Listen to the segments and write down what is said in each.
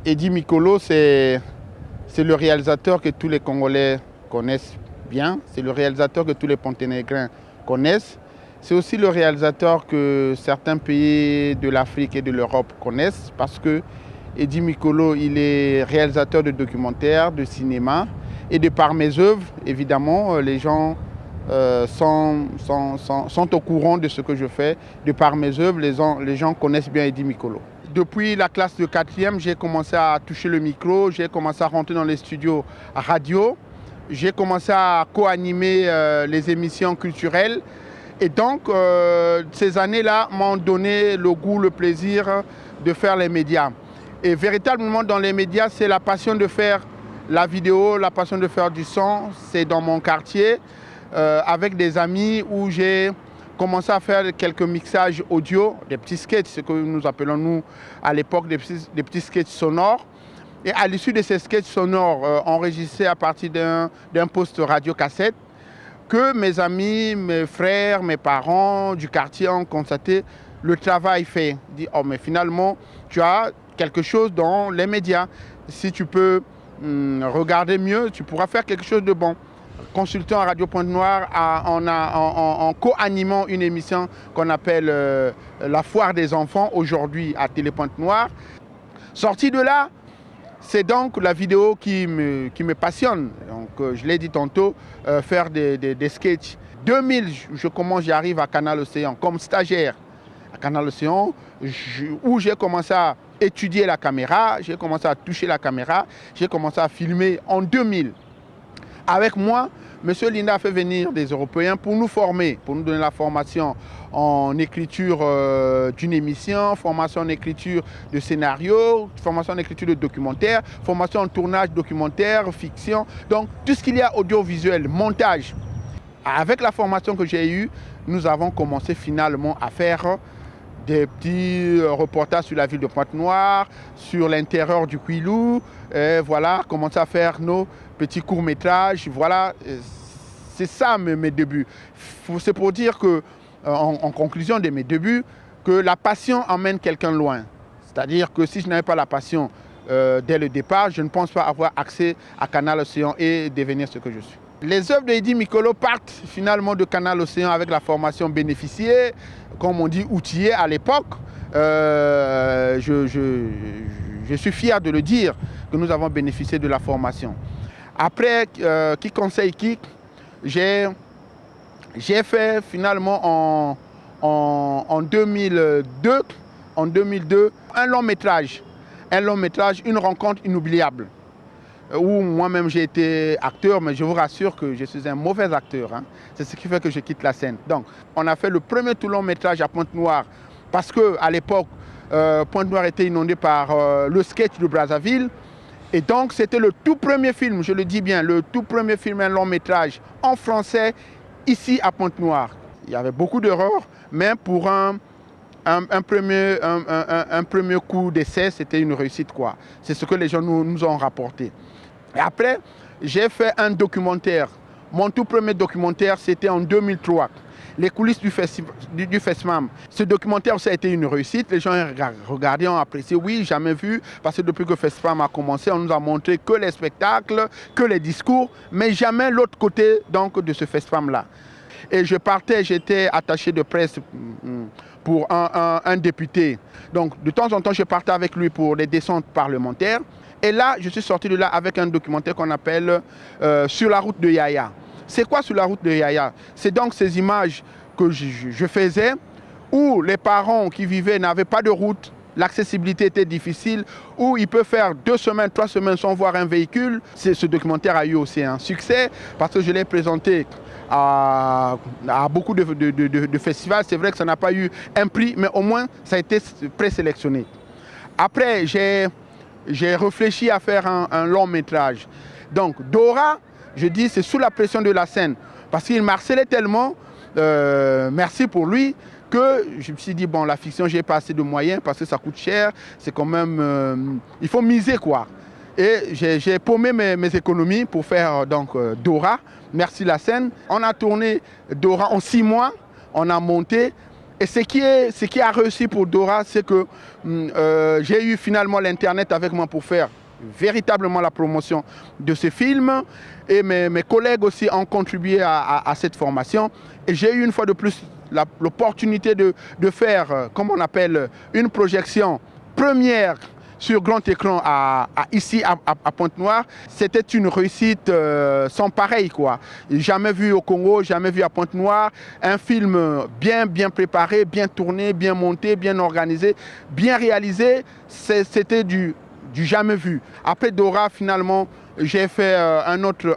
Eddie Mikolo, c'est le réalisateur que tous les Congolais connaissent bien. C'est le réalisateur que tous les Ponténégrins connaissent. C'est aussi le réalisateur que certains pays de l'Afrique et de l'Europe connaissent parce que Eddie Mikolo, il est réalisateur de documentaires, de cinéma. Et de par mes œuvres, évidemment, les gens sont au courant de ce que je fais. De par mes œuvres, les gens connaissent bien Eddie Mikolo. Depuis la classe de 4e, j'ai commencé à toucher le micro, j'ai commencé à rentrer dans les studios radio, j'ai commencé à co-animer les émissions culturelles. Et donc, ces années-là m'ont donné le goût, le plaisir de faire les médias. Et véritablement, dans les médias, c'est la passion de faire la vidéo, la passion de faire du son. C'est dans mon quartier, avec des amis, où j'ai commencé à faire quelques mixages audio, des petits sketchs, ce que nous appelons nous à l'époque des petits sketchs sonores. Et à l'issue de ces sketchs sonores enregistrés à partir d'un poste radio-cassette, que mes amis, mes frères, mes parents du quartier ont constaté le travail fait. Ils disent, oh mais finalement, tu as quelque chose dans les médias. Si tu peux regarder mieux, tu pourras faire quelque chose de bon. Consultant à Radio Pointe-Noire en co-animant une émission qu'on appelle La Foire des enfants, aujourd'hui à Télé Pointe-Noire. Sorti de là, c'est donc la vidéo qui me passionne. Donc, je l'ai dit tantôt, faire des sketchs. 2000, j'arrive à Canal Océan comme stagiaire à Canal Océan, où j'ai commencé à étudier la caméra, j'ai commencé à toucher la caméra, j'ai commencé à filmer en 2000. Avec moi, M. Linda a fait venir des Européens pour nous former, pour nous donner la formation en écriture d'une émission, formation en écriture de scénario, formation en écriture de documentaire, formation en tournage documentaire, fiction. Donc tout ce qu'il y a audiovisuel, montage. Avec la formation que j'ai eue, nous avons commencé finalement à faire des petits reportages sur la ville de Pointe-Noire, sur l'intérieur du Kouilou, voilà, commencer à faire nos petits courts-métrages, voilà, c'est ça mes débuts. C'est pour dire que, en conclusion de mes débuts, que la passion emmène quelqu'un loin. C'est-à-dire que si je n'avais pas la passion dès le départ, je ne pense pas avoir accès à Canal Océan et devenir ce que je suis. Les œuvres d'Eddie Mikolo partent finalement de Canal Océan avec la formation bénéficiée, comme on dit outillée à l'époque. Je suis fier de le dire que nous avons bénéficié de la formation. Après, qui conseille qui, j'ai fait finalement en 2002 un long métrage, une rencontre inoubliable. Où moi-même j'ai été acteur, mais je vous rassure que je suis un mauvais acteur. Hein. C'est ce qui fait que je quitte la scène. Donc, on a fait le premier tout long métrage à Pointe-Noire parce qu'à l'époque, Pointe-Noire était inondée par le sketch de Brazzaville. Et donc, c'était le tout premier film, je le dis bien, le tout premier film, un long métrage en français, ici à Pointe-Noire. Il y avait beaucoup d'erreurs, mais pour un premier coup d'essai, c'était une réussite, quoi. C'est ce que les gens nous ont rapporté. Et après, j'ai fait un documentaire. Mon tout premier documentaire, c'était en 2003. Les coulisses du FESMAM. Ce documentaire aussi a été une réussite. Les gens ont regardé, ont apprécié. Oui, jamais vu, parce que depuis que FESMAM a commencé, on nous a montré que les spectacles, que les discours, mais jamais l'autre côté donc, de ce FESMAM-là. Et j'étais attaché de presse pour un député. Donc, de temps en temps, je partais avec lui pour les descentes parlementaires. Et là, je suis sorti de là avec un documentaire qu'on appelle Sur la route de Yaya. C'est quoi Sur la route de Yaya? C'est donc ces images que je faisais où les parents qui vivaient n'avaient pas de route, l'accessibilité était difficile, où il peut faire 2 semaines, 3 semaines sans voir un véhicule. Ce documentaire a eu aussi un succès parce que je l'ai présenté à beaucoup de festivals. C'est vrai que ça n'a pas eu un prix, mais au moins ça a été présélectionné. Après, j'ai réfléchi à faire un long métrage. Donc Dora, je dis, c'est sous la pression de la scène. Parce qu'il m'harcelait tellement, merci pour lui, que je me suis dit, bon, la fiction, j'ai pas assez de moyens parce que ça coûte cher. C'est quand même, il faut miser, quoi. Et j'ai paumé mes économies pour faire donc Dora, merci la scène. On a tourné Dora en 6 mois, on a monté. Et ce qui a réussi pour Dora, c'est que j'ai eu finalement l'Internet avec moi pour faire véritablement la promotion de ce film. Et mes collègues aussi ont contribué à cette formation. Et j'ai eu une fois de plus l'opportunité de faire, comme on appelle, une projection première sur grand écran ici à Pointe-Noire. C'était une réussite sans pareil, quoi. Jamais vu au Congo, jamais vu à Pointe-Noire. Un film bien préparé, bien tourné, bien monté, bien organisé, bien réalisé. C'était du jamais vu. Après Dora, finalement, j'ai fait un autre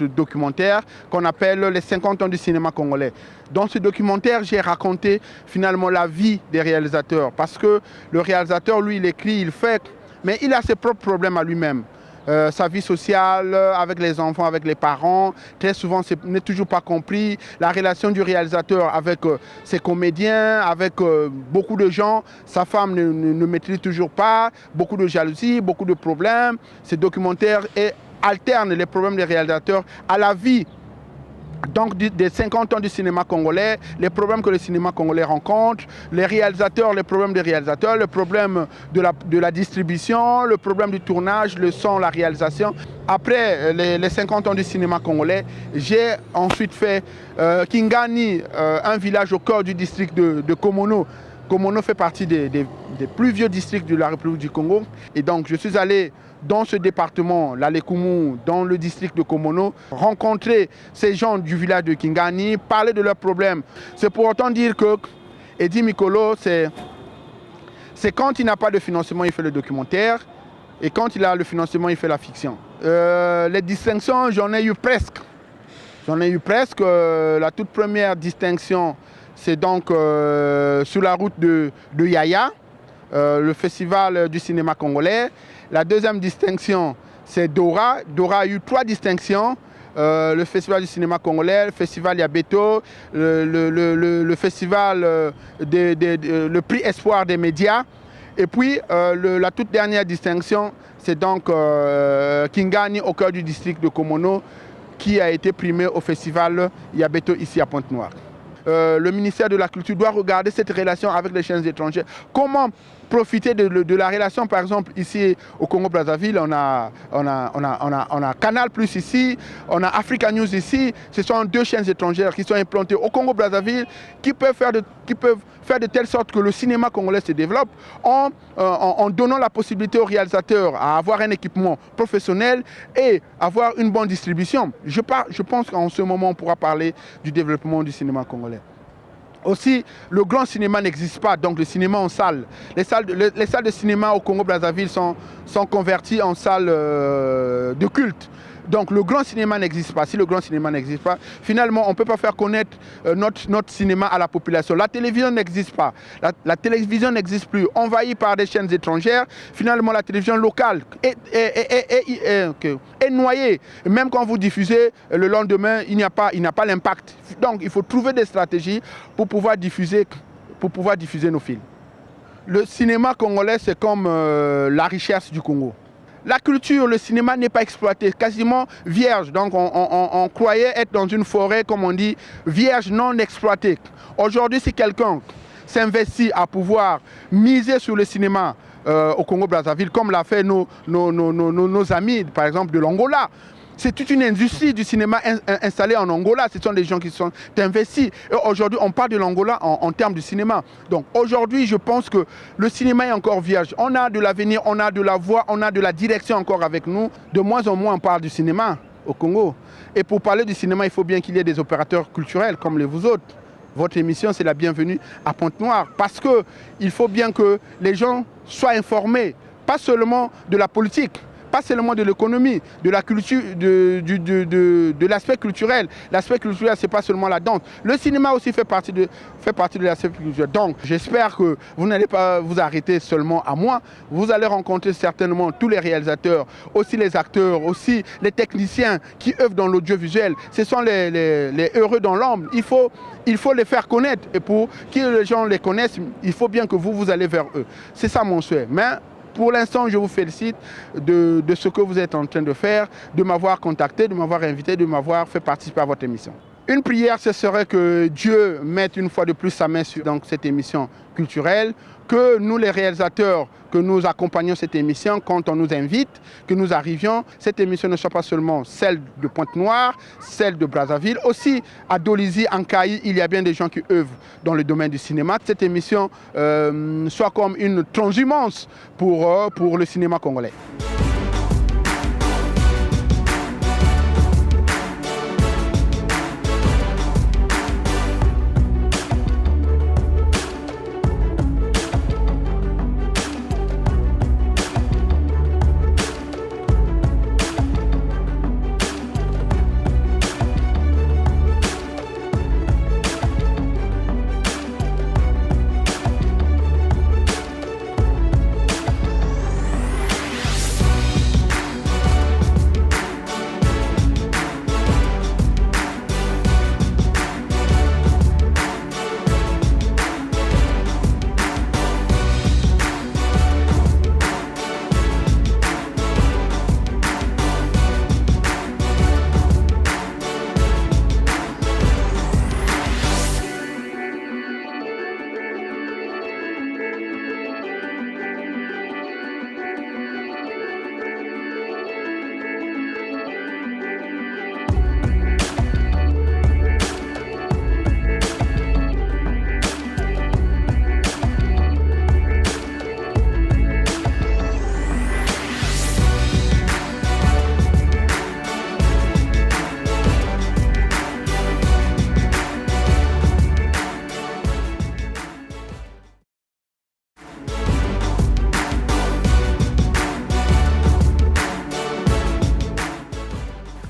documentaire qu'on appelle Les 50 ans du cinéma congolais. Dans ce documentaire, j'ai raconté finalement la vie des réalisateurs. Parce que le réalisateur, lui, il écrit, il fait, mais il a ses propres problèmes à lui-même. Sa vie sociale, avec les enfants, avec les parents, très souvent, ce n'est toujours pas compris. La relation du réalisateur avec ses comédiens, avec beaucoup de gens, sa femme ne maîtrise toujours pas, beaucoup de jalousie, beaucoup de problèmes. Ce documentaire alterne les problèmes des réalisateurs à la vie donc des 50 ans du cinéma congolais, les problèmes que le cinéma congolais rencontre, les réalisateurs, les problèmes des réalisateurs, le problème de la distribution, le problème du tournage, le son, la réalisation. Après les 50 ans du cinéma congolais, j'ai ensuite fait Kingani, un village au cœur du district de Komono. Komono fait partie des plus vieux districts de la République du Congo. Et donc je suis allé dans ce département, l'Alekumu, dans le district de Komono, rencontrer ces gens du village de Kingani, parler de leurs problèmes. C'est pour autant dire que Eddie Mikolo, c'est quand il n'a pas de financement, il fait le documentaire, et quand il a le financement, il fait la fiction. Les distinctions, j'en ai eu presque. La toute première distinction, c'est donc sur la route de Yaya, le festival du cinéma congolais. La deuxième distinction, c'est Dora. Dora a eu 3 distinctions. Le festival du cinéma congolais, le festival Yabeto, le festival, le prix Espoir des médias. Et puis, la toute dernière distinction, c'est donc Kingani au cœur du district de Komono, qui a été primé au festival Yabeto ici à Pointe-Noire. Le ministère de la Culture doit regarder cette relation avec les chaînes étrangères. Comment profiter de la relation, par exemple, ici au Congo-Brazzaville, on a Canal Plus ici, on a Africa News ici. Ce sont 2 chaînes étrangères qui sont implantées au Congo-Brazzaville, qui peuvent faire de telle sorte que le cinéma congolais se développe en donnant la possibilité aux réalisateurs à avoir un équipement professionnel et avoir une bonne distribution. Je pense qu'en ce moment, on pourra parler du développement du cinéma congolais. Aussi, le grand cinéma n'existe pas, donc le cinéma en salle. Les salles de cinéma au Congo-Brazzaville sont converties en salles de culte. Donc le grand cinéma n'existe pas. Si le grand cinéma n'existe pas, finalement, on ne peut pas faire connaître notre cinéma à la population. La télévision n'existe pas. La télévision n'existe plus. Envahie par des chaînes étrangères, finalement, la télévision locale est noyée. Même quand vous diffusez, le lendemain, il n'y a pas l'impact. Donc, il faut trouver des stratégies pour pouvoir diffuser nos films. Le cinéma congolais, c'est comme la richesse du Congo. La culture, le cinéma n'est pas exploité, quasiment vierge. Donc on croyait être dans une forêt, comme on dit, vierge non exploitée. Aujourd'hui, si quelqu'un s'investit à pouvoir miser sur le cinéma au Congo-Brazzaville, comme l'a fait nos amis, par exemple, de l'Angola, c'est toute une industrie du cinéma installée en Angola. Ce sont des gens qui sont investis. Et aujourd'hui, on parle de l'Angola en termes de cinéma. Donc aujourd'hui, je pense que le cinéma est encore vierge. On a de l'avenir, on a de la voix, on a de la direction encore avec nous. De moins en moins, on parle du cinéma au Congo. Et pour parler du cinéma, il faut bien qu'il y ait des opérateurs culturels comme vous autres. Votre émission, c'est la bienvenue à Pointe-Noire. Parce qu'il faut bien que les gens soient informés, pas seulement de la politique, pas seulement de l'économie, de la culture, de l'aspect culturel. L'aspect culturel, ce n'est pas seulement la danse. Le cinéma aussi fait partie de l'aspect culturel. Donc, j'espère que vous n'allez pas vous arrêter seulement à moi. Vous allez rencontrer certainement tous les réalisateurs, aussi les acteurs, aussi les techniciens qui œuvrent dans l'audiovisuel. Ce sont les heureux dans l'ombre. Il faut les faire connaître. Et pour que les gens les connaissent, il faut bien que vous allez vers eux. C'est ça mon souhait. Mais pour l'instant, je vous félicite de ce que vous êtes en train de faire, de m'avoir contacté, de m'avoir invité, de m'avoir fait participer à votre émission. Une prière, ce serait que Dieu mette une fois de plus sa main sur cette émission culturelle, que nous les réalisateurs, que nous accompagnons cette émission quand on nous invite, que nous arrivions, cette émission ne soit pas seulement celle de Pointe-Noire, celle de Brazzaville, aussi à Dolisie, en Caï, il y a bien des gens qui œuvrent dans le domaine du cinéma. Cette émission soit comme une transhumance pour le cinéma congolais.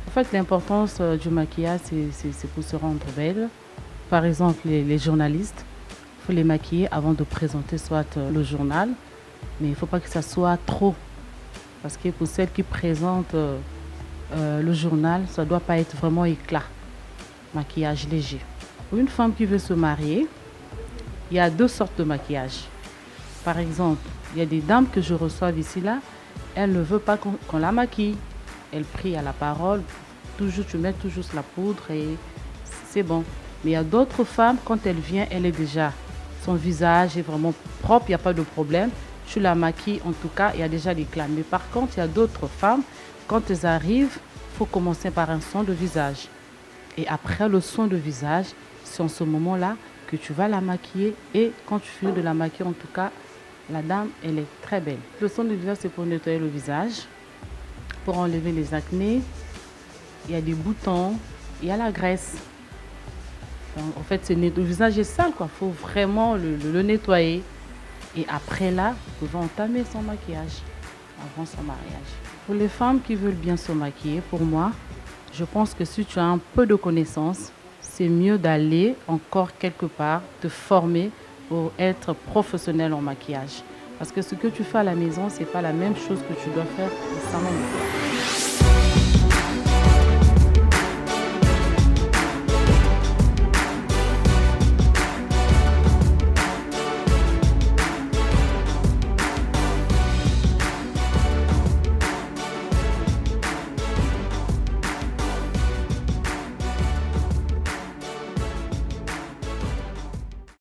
En fait, l'importance du maquillage, c'est pour se rendre belle. Par exemple, les journalistes, il faut les maquiller avant de présenter soit le journal, mais il ne faut pas que ça soit trop. Parce que pour celles qui présentent le journal, ça ne doit pas être vraiment éclat, maquillage léger. Pour une femme qui veut se marier, il y a deux sortes de maquillage. Par exemple, il y a des dames que je reçois ici là, elles ne veulent pas qu'on la maquille. Elles prient à la parole, toujours, tu mets toujours la poudre et c'est bon. Mais il y a d'autres femmes, quand elle vient, elle est déjà, son visage est vraiment propre, il n'y a pas de problème. Tu la maquilles, en tout cas, il y a déjà l'éclat. Mais par contre, il y a d'autres femmes, quand elles arrivent, il faut commencer par un soin de visage. Et après le soin de visage, c'est en ce moment-là que tu vas la maquiller. Et quand tu finis de la maquiller, en tout cas, la dame, elle est très belle. Le soin de visage, c'est pour nettoyer le visage, pour enlever les acnés. Il y a des boutons, il y a la graisse. Donc, en fait, le visage est sale, quoi. Il faut vraiment le nettoyer. Et après là, vous pouvez entamer son maquillage avant son mariage. Pour les femmes qui veulent bien se maquiller, pour moi, je pense que si tu as un peu de connaissances, c'est mieux d'aller encore quelque part, te former pour être professionnel en maquillage. Parce que ce que tu fais à la maison, ce n'est pas la même chose que tu dois faire au salon de coiffure.